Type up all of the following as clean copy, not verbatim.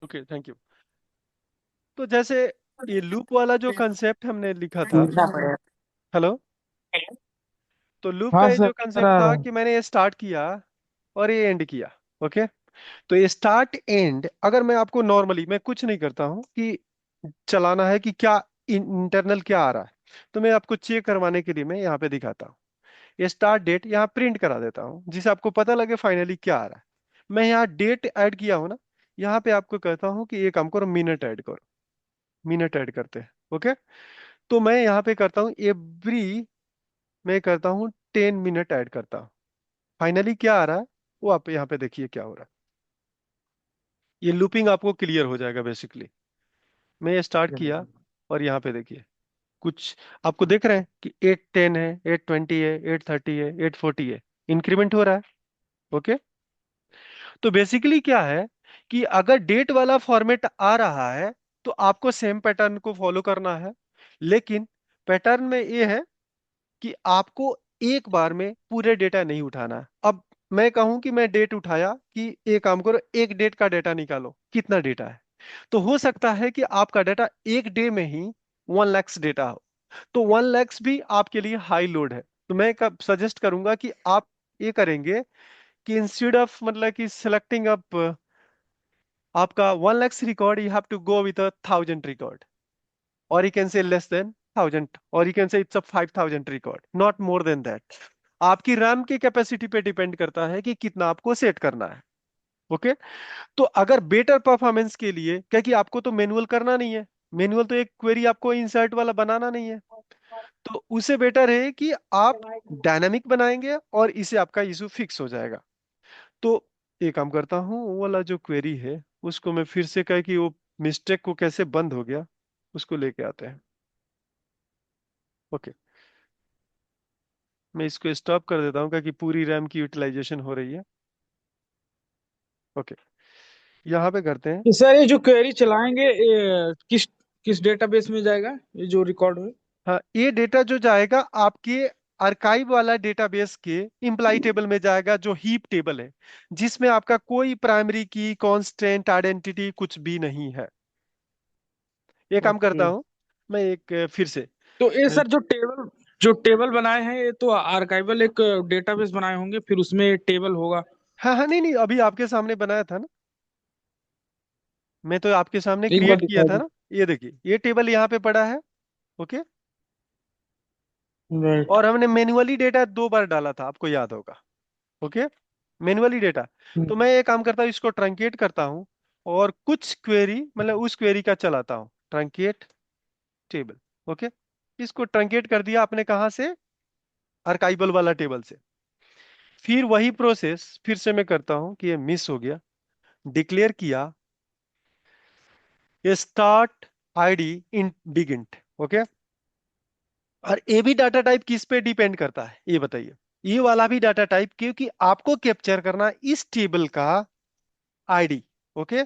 Okay, thank you. तो जैसे ये लूप वाला जो कंसेप्ट हमने लिखा था। लिखना पड़ेगा। हेलो। तो लूप का हाँ ये सर। जो कंसेप्ट था कि मैंने ये स्टार्ट किया और ये एंड किया। ओके। तो ये स्टार्ट एंड अगर मैं आपको नॉर्मली मैं कुछ नहीं करता हूँ कि चलाना है कि क्या इंटरनल क्या आ रहा है। तो मैं आपको चेक करवाने के लिए मैं यहाँ पे दिखाता हूँ। ये स्टार्ट डेट यहाँ प्रिंट करा देता हूँ जिससे आपको पता लगे फाइनली क्या आ रहा है। मैं यहाँ डेट ऐड किया हूँ ना। यहाँ पे आपको कहता हूँ कि ये काम करो, मिनट ऐड करो। मिनट ऐड करते हैं। ओके। तो मैं यहाँ पे करता हूँ एवरी, मैं करता हूँ 10 मिनट ऐड करता हूँ। फाइनली क्या आ रहा है वो आप यहाँ पे देखिए क्या हो रहा है। ये लूपिंग आपको क्लियर हो जाएगा बेसिकली। मैं ये स्टार्ट किया और यहाँ पे देखिए कुछ आपको देख रहे हैं कि 8:10 है, 8:20 है, 8:30 है, 8:40 है। इंक्रीमेंट हो रहा है। ओके। तो बेसिकली क्या है कि अगर डेट वाला फॉर्मेट आ रहा है तो आपको सेम पैटर्न को फॉलो करना है। लेकिन पैटर्न में ये है कि आपको एक बार में पूरे डेटा नहीं उठाना है। अब मैं कहूं कि मैं डेट उठाया कि एक काम करो, एक डेट का डेटा निकालो कितना डेटा है। तो हो सकता है कि आपका डेटा एक डे में ही 1 लाख डेटा हो। तो 1 लाख भी आपके लिए हाई लोड है। तो मैं कब सजेस्ट करूंगा कि आप ये करेंगे कि इंस्टेड ऑफ मतलब कि सिलेक्टिंग अप आपका 1 lakh record, you have to go with 1,000 record, or you can say less than 1,000, or you can say it's a 5,000 record, not more than that। आपकी रैम की कैपेसिटी पे डिपेंड करता है कि कितना आपको सेट करना है। ओके। तो अगर बेटर परफॉर्मेंस के लिए, क्योंकि आपको तो मैनुअल करना नहीं है, मैनुअल तो एक क्वेरी आपको इंसर्ट वाला बनाना नहीं है, तो उसे बेटर है कि आप डायनामिक बनाएंगे और इसे आपका इशू फिक्स हो जाएगा। तो एक काम करता हूँ, वो वाला जो क्वेरी है उसको मैं फिर से कह कि वो मिस्टेक को कैसे बंद हो गया उसको लेके आते हैं। ओके। मैं इसको स्टॉप कर देता हूँ क्योंकि पूरी रैम की यूटिलाइजेशन हो रही है। ओके। यहाँ पे करते हैं। तो सर ये जो क्वेरी चलाएंगे किस किस डेटाबेस में जाएगा ये जो रिकॉर्ड हो। हाँ, ये डेटा जो जाएगा आपके आर्काइव वाला डेटाबेस के इम्प्लाई टेबल में जाएगा जो हीप टेबल है, जिसमें आपका कोई प्राइमरी की कांस्टेंट आइडेंटिटी कुछ भी नहीं है। ये काम ओके। करता हूँ मैं एक फिर से। तो ये सर जो टेबल बनाए हैं ये तो आर्काइवल एक डेटाबेस बनाए होंगे फिर उसमें टेबल होगा। हाँ हाँ, नहीं नहीं, अभी आपके सामने बनाया था ना। मैं तो आपके सामने एक बार क्रिएट किया दिखा था दो। ना। ये देखिए ये टेबल यहाँ पे पड़ा है। ओके। राइट। और हमने मैन्युअली डेटा 2 बार डाला था, आपको याद होगा। ओके। Manually data. तो मैं ये काम करता हूँ, इसको ट्रंकेट करता हूँ और कुछ क्वेरी मतलब उस क्वेरी का चलाता हूँ, ट्रंकेट टेबल। ओके। इसको ट्रंकेट कर दिया आपने कहाँ से, आर्काइवल वाला टेबल से। फिर वही प्रोसेस फिर से मैं करता हूँ कि ये मिस हो गया, डिक्लेयर किया ये start ID in big int. Okay. और ये भी डाटा टाइप किस पे डिपेंड करता है ये बताइए। ये वाला भी डाटा टाइप, क्योंकि आपको कैप्चर करना इस टेबल का आईडी। ओके।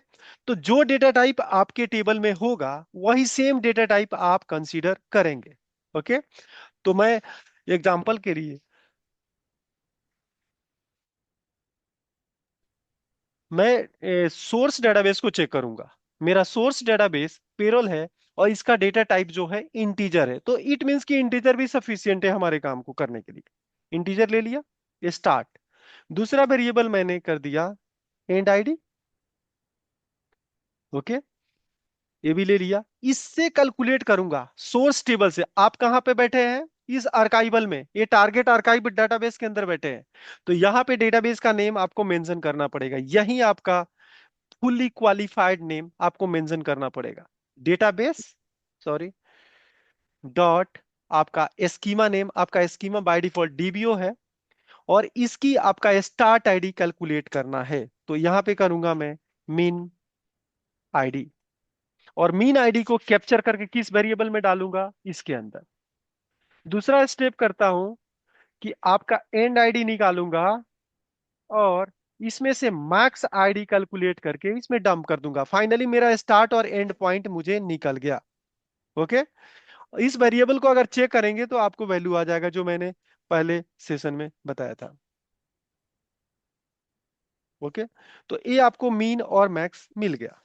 तो जो डेटा टाइप आपके टेबल में होगा वही सेम डेटा टाइप आप कंसीडर करेंगे। ओके। तो मैं एग्जांपल के लिए मैं सोर्स डेटाबेस को चेक करूंगा। मेरा सोर्स डेटाबेस पेरोल है और इसका डेटा टाइप जो है इंटीजर है, तो इट मींस कि इंटीजर भी सफिशियंट है हमारे काम को करने के लिए। इंटीजर ले लिया, स्टार्ट। दूसरा वेरिएबल मैंने कर दिया एंड आईडी। ओके। ये भी ले लिया। इससे कैलकुलेट करूंगा सोर्स टेबल से। आप कहां पे बैठे हैं, इस आर्काइवल में, ये टारगेट आर्काइव डेटाबेस के अंदर बैठे हैं। तो यहाँ पे डेटाबेस का नेम आपको मेंशन करना पड़ेगा, यही आपका फुल्ली क्वालिफाइड नेम आपको मेंशन करना पड़ेगा। डेटाबेस, सॉरी, डॉट आपका एस्कीमा नेम, आपका एस्कीमा बाय डिफॉल्ट डीबीओ है। और इसकी आपका स्टार्ट आईडी कैलकुलेट करना है, तो यहां पे करूंगा मैं मीन आईडी। और मीन आईडी को कैप्चर करके किस वेरिएबल में डालूंगा, इसके अंदर। दूसरा स्टेप करता हूं कि आपका एंड आईडी निकालूंगा और इसमें से मैक्स आईडी कैलकुलेट करके इसमें डंप कर दूंगा। फाइनली मेरा स्टार्ट और एंड पॉइंट मुझे निकल गया। ओके। इस वेरिएबल को अगर चेक करेंगे तो आपको वैल्यू आ जाएगा जो मैंने पहले सेशन में बताया था। ओके। तो ये आपको मीन और मैक्स मिल गया।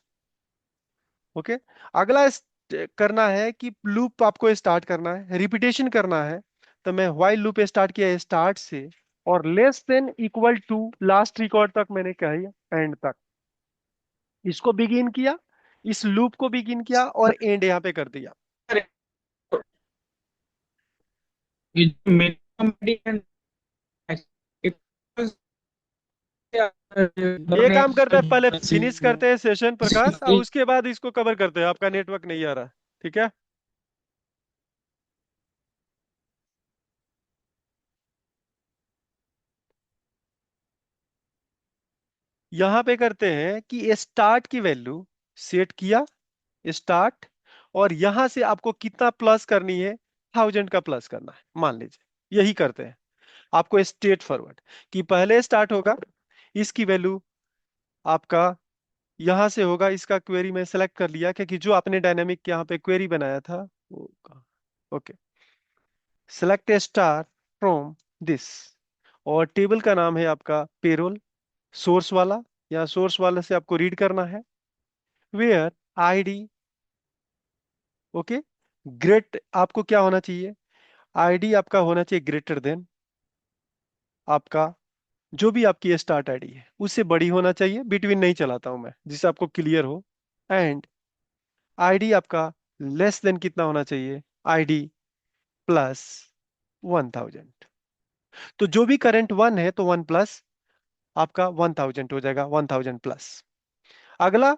ओके। अगला करना है कि लूप आपको स्टार्ट करना है, रिपीटेशन करना है। तो मैं व्हाइल लूप स्टार्ट किया स्टार्ट से, और less than equal to last record तक मैंने कहा, एंड तक इसको बिगिन किया, इस लूप को बिगिन किया और एंड यहाँ पे कर दिया। ये जो मिनिमम ये काम करते हैं, पहले गवर्नेंस फिनिश करते हैं सेशन प्रकाश, और उसके बाद इसको कवर करते हैं। आपका नेटवर्क नहीं आ रहा, ठीक है। यहां पे करते हैं कि स्टार्ट की वैल्यू सेट किया, स्टार्ट, और यहां से आपको कितना प्लस करनी है, 1000 का प्लस करना है मान लीजिए। यही करते हैं आपको स्ट्रेट फॉरवर्ड, कि पहले स्टार्ट होगा, इसकी वैल्यू आपका यहां से होगा। इसका क्वेरी मैं सेलेक्ट कर लिया, क्योंकि जो आपने डायनेमिक यहाँ पे क्वेरी बनाया था वो, okay. Select star from this, और टेबल का नाम है आपका पेरोल, सोर्स वाला, या सोर्स वाले से आपको रीड करना है। Where ID, okay. ग्रेट आपको क्या होना चाहिए, आईडी आपका होना चाहिए ग्रेटर देन आपका जो भी आपकी स्टार्ट आईडी है उससे बड़ी होना चाहिए, बिटवीन नहीं चलाता हूं मैं, जिससे आपको क्लियर हो। एंड आईडी आपका लेस देन कितना होना चाहिए, आईडी प्लस 1000। तो जो भी करंट 1 है तो 1 प्लस आपका 1000 हो जाएगा, 1000 प्लस। अगला,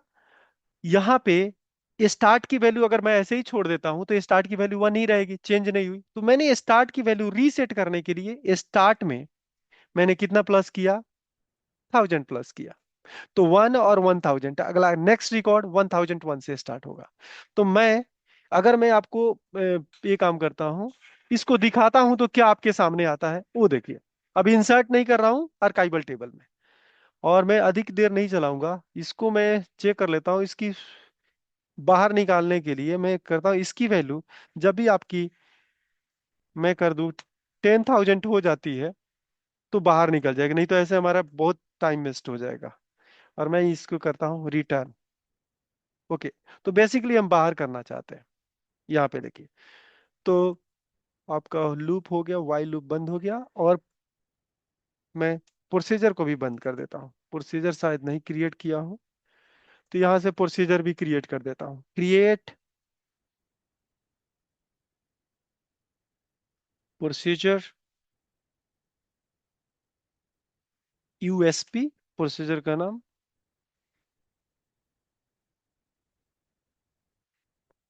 यहाँ पे स्टार्ट की वैल्यू अगर मैं ऐसे ही छोड़ देता हूं तो स्टार्ट की वैल्यू 1 ही रहेगी, चेंज नहीं हुई। तो मैंने स्टार्ट की वैल्यू रीसेट करने के लिए स्टार्ट में मैंने कितना प्लस किया, 1000 प्लस किया। तो 1 और 1000, अगला नेक्स्ट रिकॉर्ड 1001 से स्टार्ट होगा। तो मैं, अगर मैं आपको ये काम करता हूं, इसको दिखाता हूं, तो क्या आपके सामने आता है वो देखिए। अभी इंसर्ट नहीं कर रहा हूं आर्काइवल टेबल में, और मैं अधिक देर नहीं चलाऊंगा इसको। मैं चेक कर लेता हूं इसकी, बाहर निकालने के लिए मैं करता हूं इसकी वैल्यू, जब भी आपकी मैं कर दूं 10,000 हो जाती है तो बाहर निकल जाएगा, नहीं तो ऐसे हमारा बहुत टाइम वेस्ट हो जाएगा। और मैं इसको करता हूँ रिटर्न, ओके। तो बेसिकली हम बाहर करना चाहते हैं, यहाँ पे देखिए। तो आपका लूप हो गया, वाइल लूप बंद हो गया, और मैं प्रोसीजर को भी बंद कर देता हूँ। प्रोसीजर शायद नहीं क्रिएट किया हूँ, तो यहाँ से प्रोसीजर भी क्रिएट कर देता हूँ। क्रिएट प्रोसीजर यूएसपी, प्रोसीजर का नाम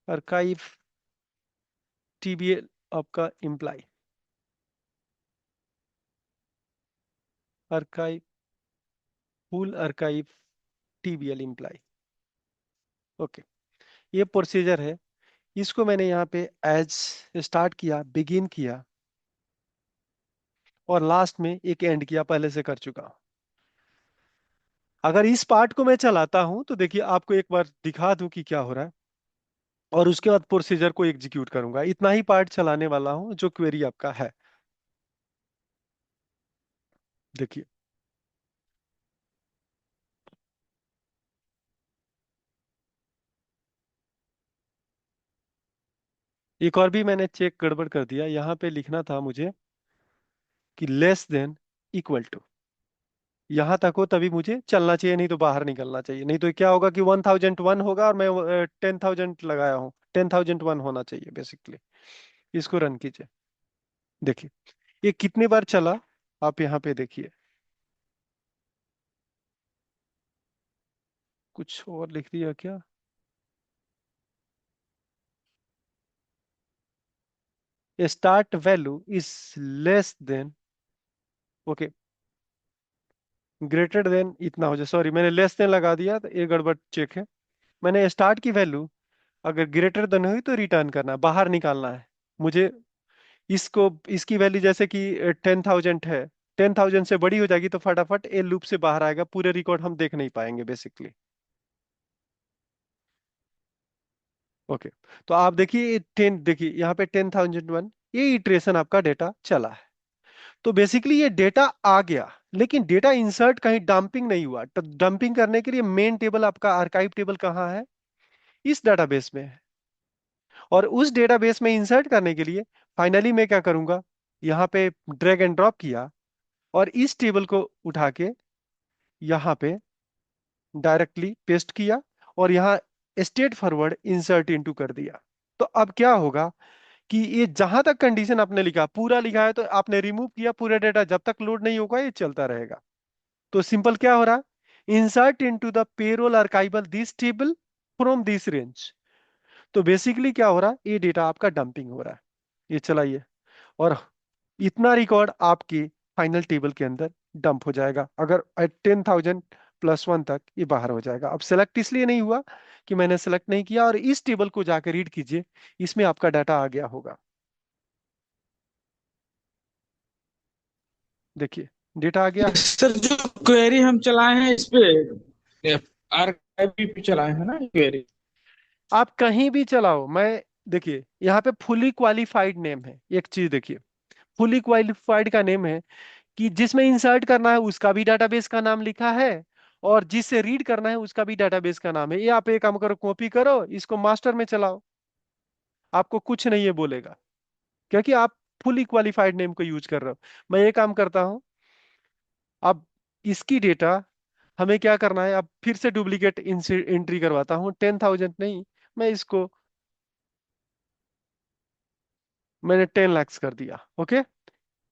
archive tbl, आपका imply archive, full archive tbl imply, okay. ये प्रोसीजर है, इसको मैंने यहाँ पे एज स्टार्ट किया, बिगिन किया, और लास्ट में एक एंड किया, पहले से कर चुका हूं। अगर इस पार्ट को मैं चलाता हूं तो देखिए, आपको एक बार दिखा दूं कि क्या हो रहा है, और उसके बाद प्रोसीजर को एग्जीक्यूट करूंगा। इतना ही पार्ट चलाने वाला हूं जो क्वेरी आपका है, देखिए। एक और भी मैंने चेक गड़बड़ कर दिया, यहाँ पे लिखना था मुझे कि लेस देन इक्वल टू, यहां तक हो तभी मुझे चलना चाहिए, नहीं तो बाहर निकलना चाहिए। नहीं तो क्या होगा कि 1001 होगा और मैं 10,000 लगाया हूँ, 10,001 होना चाहिए बेसिकली। इसको रन कीजिए, देखिए ये कितनी बार चला, आप यहाँ पे देखिए। कुछ और लिख दिया क्या, start value is less than, okay, greater than इतना हो जाए। सॉरी, मैंने लेस देन लगा दिया, तो ये गड़बड़ चेक है। मैंने स्टार्ट की वैल्यू अगर ग्रेटर देन हुई तो रिटर्न करना है, बाहर निकालना है मुझे। इसको, इसकी वैल्यू जैसे कि 10,000 है, 10,000 से बड़ी हो जाएगी तो फटाफट ए लूप से बाहर आएगा, पूरे रिकॉर्ड हम देख नहीं पाएंगे बेसिकली, ओके। तो आप देखिए 10, देखिए यहाँ पे 10,001, ये इटरेशन आपका डेटा चला है। तो बेसिकली ये डेटा आ गया, लेकिन डेटा इंसर्ट कहीं डंपिंग नहीं हुआ। डंपिंग करने के लिए मेन टेबल आपका आर्काइव टेबल कहाँ है, इस डेटाबेस में है। और उस डेटाबेस में इंसर्ट करने के लिए फाइनली मैं क्या करूंगा, यहाँ पे ड्रैग एंड ड्रॉप किया और इस टेबल को उठा के यहाँ पे डायरेक्टली पेस्ट किया और यहाँ स्ट्रेट फॉरवर्ड इंसर्ट इनटू कर दिया। तो अब क्या होगा कि ये जहां तक कंडीशन आपने लिखा पूरा लिखा है, तो आपने रिमूव किया पूरा डेटा, जब तक लोड नहीं होगा ये चलता रहेगा। तो सिंपल क्या हो रहा, insert into the payroll archival this table from this range. तो बेसिकली क्या हो रहा है, ये डेटा आपका डंपिंग हो रहा है। ये चलाइए, और इतना रिकॉर्ड आपके फाइनल टेबल के अंदर डंप हो जाएगा। अगर 10,000+1 तक ये बाहर हो जाएगा। अब सेलेक्ट इसलिए नहीं हुआ कि मैंने सेलेक्ट नहीं किया, और इस टेबल को जाकर रीड कीजिए, इसमें आपका डाटा आ गया होगा। देखिए, डेटा आ गया है। सर जो क्वेरी हम चलाए हैं इस पे आर्काइव पे चलाए हैं ना क्वेरी। आप कहीं भी चलाओ, मैं देखिए यहाँ पे फुली क्वालिफाइड नेम है। एक चीज देखिए, फुली क्वालिफाइड का नेम है कि जिसमें इंसर्ट करना है उसका भी डाटाबेस का नाम लिखा है, और जिससे रीड करना है उसका भी डाटाबेस का नाम है। ये आप एक काम करो, कॉपी करो, इसको मास्टर में चलाओ, आपको कुछ नहीं ये बोलेगा, क्योंकि आप फुली क्वालिफाइड नेम को यूज कर रहे हो। मैं ये काम करता हूं, अब इसकी डेटा हमें क्या करना है, अब फिर से डुप्लीकेट एंट्री करवाता हूँ। 10,000 नहीं, मैं इसको, मैंने 10 lakhs कर दिया। ओके,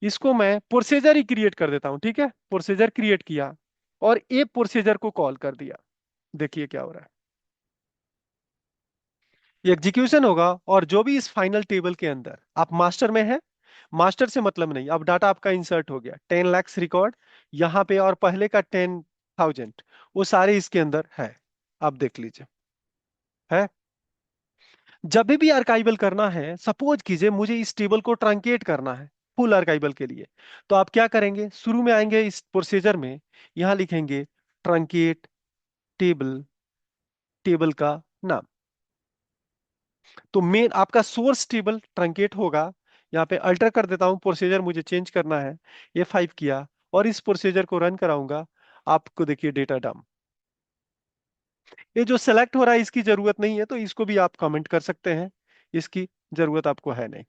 इसको मैं प्रोसीजर ही क्रिएट कर देता हूँ। ठीक है, प्रोसीजर क्रिएट किया और ये प्रोसीजर को कॉल कर दिया। देखिए क्या हो रहा है, ये एग्जीक्यूशन होगा, और जो भी इस फाइनल टेबल के अंदर आप मास्टर में है, मास्टर से मतलब नहीं, अब डाटा आपका इंसर्ट हो गया। 10 lakhs रिकॉर्ड यहाँ पे, और पहले का 10,000, वो सारे इसके अंदर है। आप देख लीजिए, है। जब भी आर्काइवल करना है, सपोज कीजिए मुझे इस टेबल को ट्रंकेट करना है फुल आर्काइवल के लिए, तो आप क्या करेंगे, शुरू में आएंगे इस प्रोसीजर में, यहां लिखेंगे ट्रंकेट टेबल, टेबल का नाम। तो मेन आपका सोर्स टेबल ट्रंकेट होगा। यहाँ पे अल्टर कर देता हूँ, प्रोसीजर मुझे चेंज करना है, F5 किया और इस प्रोसीजर को रन कराऊंगा। आपको देखिए डेटा डम, ये जो सेलेक्ट हो रहा है इसकी जरूरत नहीं है, तो इसको भी आप कमेंट कर सकते हैं, इसकी जरूरत आपको है नहीं।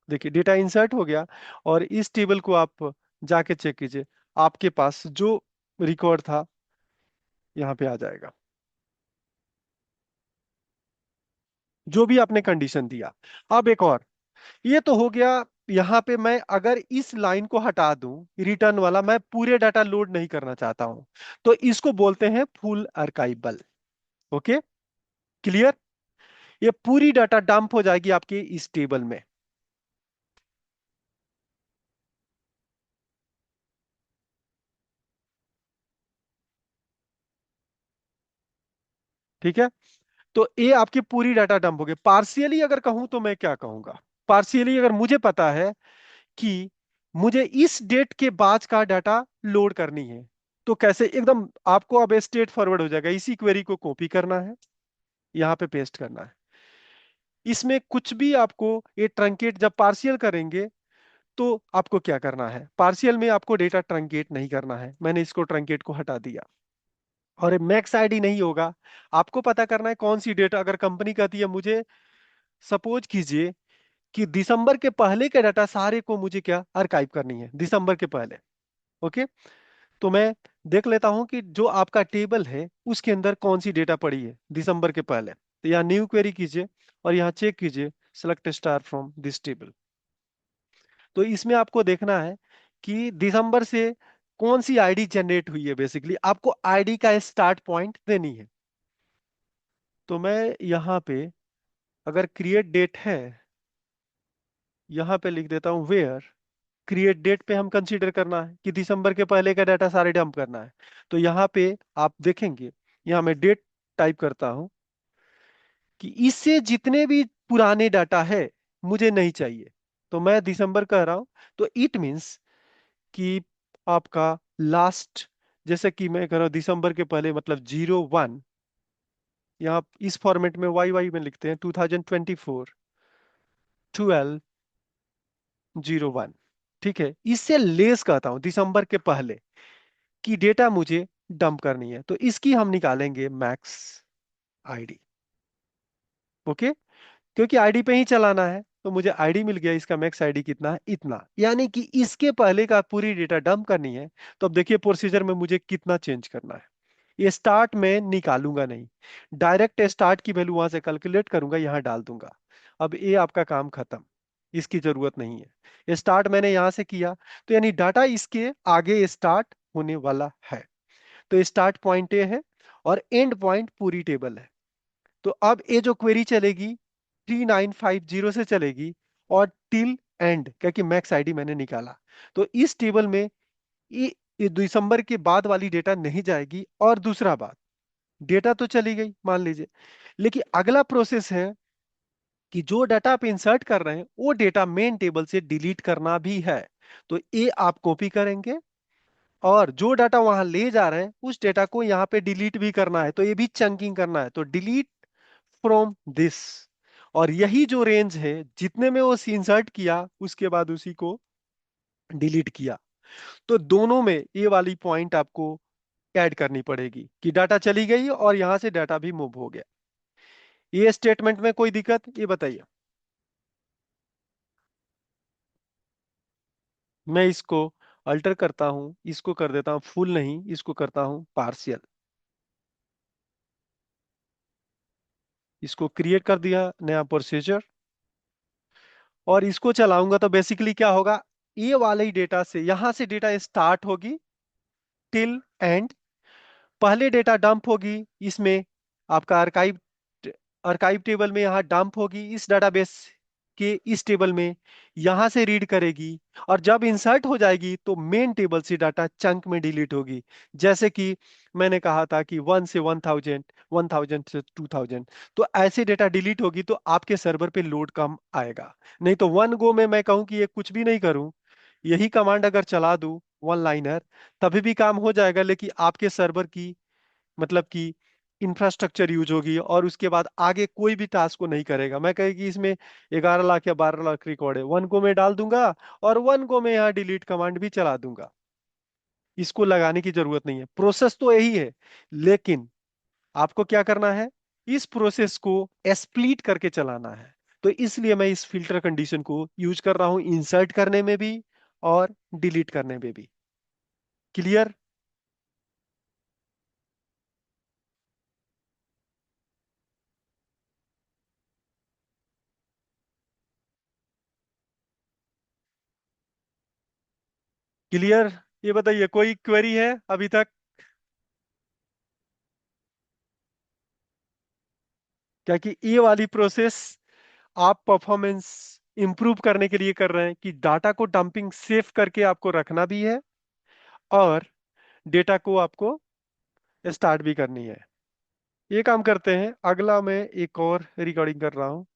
देखिए डेटा इंसर्ट हो गया, और इस टेबल को आप जाके चेक कीजिए, आपके पास जो रिकॉर्ड था यहाँ पे आ जाएगा, जो भी आपने कंडीशन दिया। अब एक और, ये तो हो गया। यहाँ पे मैं अगर इस लाइन को हटा दूं, रिटर्न वाला, मैं पूरे डाटा लोड नहीं करना चाहता हूं, तो इसको बोलते हैं फुल आर्काइवल। Okay, clear. ये पूरी डाटा डंप हो जाएगी आपके इस टेबल में। ठीक है, तो ये आपकी पूरी डाटा डंप हो गई। पार्शियली अगर कहूं तो मैं क्या कहूंगा, पार्शियली अगर मुझे पता है कि मुझे इस डेट के बाद का डाटा लोड करनी है, तो कैसे, एकदम आपको अब स्ट्रेट फॉरवर्ड हो जाएगा। इसी क्वेरी को कॉपी करना है, यहाँ पे पेस्ट करना है। इसमें कुछ भी आपको, ये ट्रंकेट जब पार्शियल करेंगे तो आपको क्या करना है, पार्शियल में आपको डेटा ट्रंकेट नहीं करना है। मैंने इसको ट्रंकेट को हटा दिया, और मैक्स आईडी नहीं होगा। आपको पता करना है कौन सी डेट, अगर कंपनी कहती है मुझे, सपोज कीजिए कि दिसंबर के पहले के डाटा सारे को मुझे क्या आर्काइव करनी है, दिसंबर के पहले। ओके, तो मैं देख लेता हूं कि जो आपका टेबल है उसके अंदर कौन सी डेटा पड़ी है दिसंबर के पहले। तो यहाँ न्यू क्वेरी कीजिए और यहाँ चेक कीजिए, select star from this table. तो इसमें आपको देखना है कि दिसंबर से कौन सी आईडी जनरेट हुई है। बेसिकली आपको आईडी का स्टार्ट पॉइंट देनी है। तो मैं यहाँ पे, अगर क्रिएट डेट है, यहाँ पे लिख देता हूँ वेयर क्रिएट डेट पे हम कंसीडर करना है कि दिसंबर के पहले का डाटा सारे डंप करना है। तो यहाँ पे आप देखेंगे, यहाँ मैं डेट टाइप करता हूँ कि इससे जितने भी पुराने डाटा है मुझे नहीं चाहिए, तो मैं दिसंबर कह रहा हूँ। तो इट मीन्स कि आपका लास्ट, जैसे कि मैं कह रहा हूँ दिसंबर के पहले, मतलब 01, यहाँ इस फॉर्मेट में वाई वाई में लिखते हैं 2024 12/01। ठीक है, इससे लेस कहता हूं दिसंबर के पहले की डेटा मुझे डंप करनी है, तो इसकी हम निकालेंगे मैक्स आईडी। ओके, क्योंकि आईडी पे ही चलाना है, तो मुझे आईडी मिल गया, इसका मैक्स आईडी कितना है, इतना, यानी कि इसके पहले का पूरी डेटा डंप करनी है। तो अब देखिए प्रोसीजर में मुझे कितना चेंज करना है। ये स्टार्ट में निकालूंगा नहीं, डायरेक्ट स्टार्ट की वैल्यू वहां से कैलकुलेट करूंगा, यहां डाल दूंगा। अब ये आपका काम खत्म, इसकी जरूरत नहीं है। ये स्टार्ट मैंने यहां से किया, तो यानी डाटा इसके आगे स्टार्ट होने वाला है। तो स्टार्ट पॉइंट ये है, और एंड पॉइंट पूरी टेबल है। तो अब ये जो क्वेरी चलेगी 3950 से चलेगी, और टिल एंड, क्योंकि मैक्स आईडी मैंने निकाला। तो इस टेबल में ये दिसंबर के बाद वाली डेटा नहीं जाएगी। और दूसरा बात, डेटा तो चली गई मान लीजिए, लेकिन अगला प्रोसेस है कि जो डाटा आप इंसर्ट कर रहे हैं वो डेटा मेन टेबल से डिलीट करना भी है। तो ये आप कॉपी करेंगे, और जो डाटा वहां ले जा रहे हैं उस डेटा को यहाँ पे डिलीट भी करना है, तो ये भी चंकिंग करना है। तो डिलीट फ्रॉम दिस, और यही जो रेंज है जितने में वो इंसर्ट किया उसके बाद उसी को डिलीट किया। तो दोनों में ये वाली पॉइंट आपको ऐड करनी पड़ेगी कि डाटा चली गई और यहां से डाटा भी मूव हो गया। ये स्टेटमेंट में कोई दिक्कत, ये बताइए। मैं इसको अल्टर करता हूं, इसको कर देता हूं फुल, नहीं इसको करता हूं पार्शियल। इसको क्रिएट कर दिया नया प्रोसीजर, और इसको चलाऊंगा तो बेसिकली क्या होगा, ये वाले डेटा से, यहां से डेटा स्टार्ट होगी टिल एंड। पहले डेटा डंप होगी इसमें, आपका आर्काइव, आर्काइव टेबल में यहाँ डंप होगी इस डाटाबेस के इस टेबल में, यहां से रीड करेगी। और जब इंसर्ट हो जाएगी तो मेन टेबल से डाटा चंक में डिलीट होगी। जैसे कि मैंने कहा था कि 1 से 1000, 1000 से 2000, तो ऐसे डेटा डिलीट होगी तो आपके सर्वर पे लोड कम आएगा। नहीं तो वन गो में मैं कहूँ कि ये कुछ भी नहीं करूँ, यही कमांड अगर चला दूं, वन लाइनर, तभी भी काम हो जाएगा, लेकिन आपके सर्वर की, मतलब कि इंफ्रास्ट्रक्चर यूज होगी, और उसके बाद आगे कोई भी टास्क को नहीं करेगा। मैं कहे कि इसमें 11 लाख या 12 लाख रिकॉर्ड है, वन को मैं डाल दूंगा, और वन को मैं यहाँ डिलीट कमांड भी चला दूंगा। इसको लगाने की जरूरत नहीं है, प्रोसेस तो यही है। लेकिन आपको क्या करना है, इस प्रोसेस को स्प्लिट करके चलाना है। तो इसलिए मैं इस फिल्टर कंडीशन को यूज कर रहा हूं, इंसर्ट करने में भी और डिलीट करने में भी। क्लियर? क्लियर? ये बताइए कोई क्वेरी है अभी तक? क्या कि ये वाली प्रोसेस आप परफॉर्मेंस इंप्रूव करने के लिए कर रहे हैं, कि डाटा को डंपिंग सेफ करके आपको रखना भी है, और डेटा को आपको स्टार्ट भी करनी है। ये काम करते हैं, अगला मैं एक और रिकॉर्डिंग कर रहा हूँ।